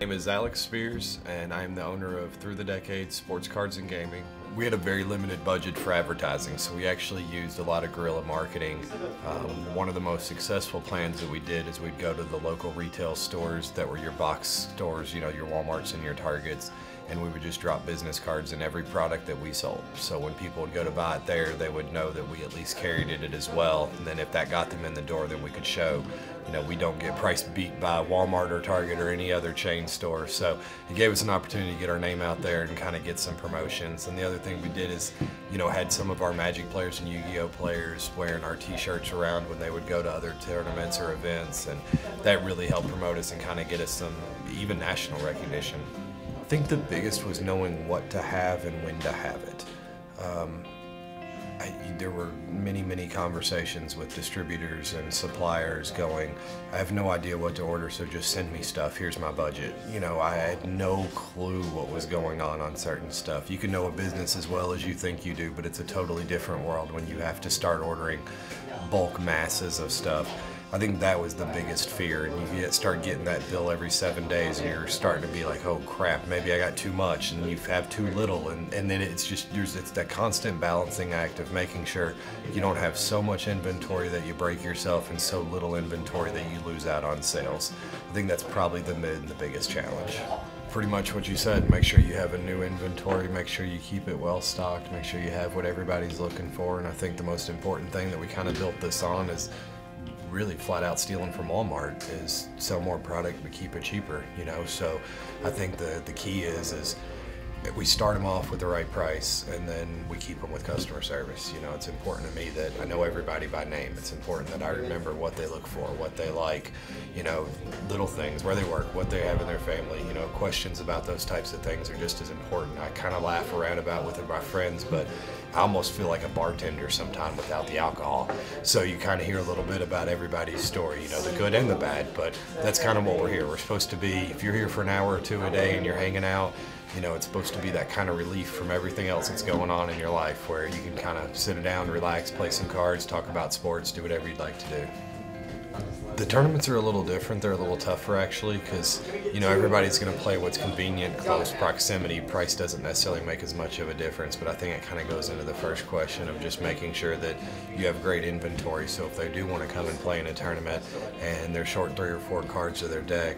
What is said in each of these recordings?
My name is Alex Spears, and I am the owner of Through the Decades Sports Cards and Gaming. We had a very limited budget for advertising, so we actually used a lot of guerrilla marketing. One of the most successful plans that we did is we'd go to the local retail stores that were your box stores, your Walmarts and your Targets, and we would just drop business cards in every product that we sold. So when people would go to buy it there, they would know that we at least carried it as well, and then if that got them in the door, then we could show, we don't get price beat by Walmart or Target or any other chain store. So it gave us an opportunity to get our name out there and kind of get some promotions. And the other thing we did is, had some of our Magic players and Yu-Gi-Oh players wearing our t-shirts around when they would go to other tournaments or events, and that really helped promote us and kind of get us some even national recognition. I think the biggest was knowing what to have and when to have it. There were many conversations with distributors and suppliers going, I have no idea what to order, so just send me stuff, here's my budget. I had no clue what was going on certain stuff. You can know a business as well as you think you do, but it's a totally different world when you have to start ordering bulk masses of stuff. I think that was the biggest fear, and you start getting that bill every 7 days and you're starting to be like, oh crap, maybe I got too much, and you have too little, and then it's that constant balancing act of making sure you don't have so much inventory that you break yourself and so little inventory that you lose out on sales. I think that's probably the biggest challenge. Pretty much what you said, make sure you have a new inventory, make sure you keep it well stocked, make sure you have what everybody's looking for, and I think the most important thing that we kind of built this on is really flat out stealing from Walmart is sell more product but keep it cheaper, so I think the key is we start them off with the right price and then we keep them with customer service. It's important to me that I know everybody by name. It's important that I remember what they look for, what they like, little things, where they work, what they have in their family, questions about those types of things are just as important. I kind of laugh around about with my friends, but I almost feel like a bartender sometimes without the alcohol. So you kind of hear a little bit about everybody's story, the good and the bad, but that's kind of what we're here. We're supposed to be, if you're here for an hour or two a day and you're hanging out, it's supposed to be that kind of relief from everything else that's going on in your life where you can kind of sit down, relax, play some cards, talk about sports, do whatever you'd like to do. The tournaments are a little different. They're a little tougher actually because, everybody's going to play what's convenient, close proximity. Price doesn't necessarily make as much of a difference, but I think it kind of goes into the first question of just making sure that you have great inventory. So if they do want to come and play in a tournament and they're short 3 or 4 cards of their deck,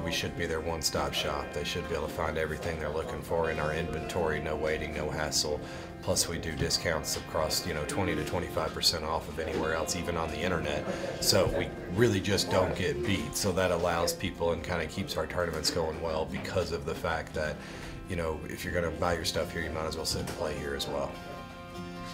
we should be their one-stop shop. They should be able to find everything they're looking for in our inventory, no waiting, no hassle. Plus we do discounts across, 20 to 25% off of anywhere else, even on the internet. So we really just don't get beat. So that allows people and kind of keeps our tournaments going well because of the fact that, if you're going to buy your stuff here, you might as well sit and play here as well.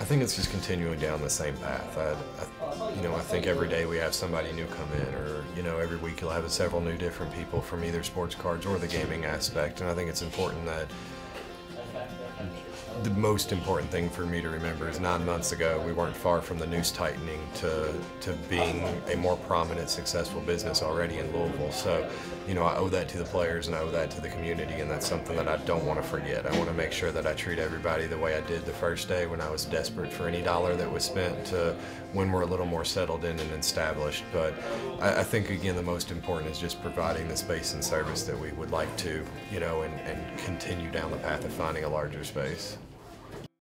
I think it's just continuing down the same path. I think every day we have somebody new come in, or every week you'll have several new different people from either sports cards or the gaming aspect. And I think it's important that the most important thing for me to remember is 9 months ago we weren't far from the noose tightening to being a more prominent, successful business already in Louisville. So, I owe that to the players and I owe that to the community, and that's something that I don't want to forget. I want to make sure that I treat everybody the way I did the first day when I was desperate for any dollar that was spent to when we're a little more settled in and established. But I think, again, the most important is just providing the space and service that we would like to, and continue down the path of finding a larger space.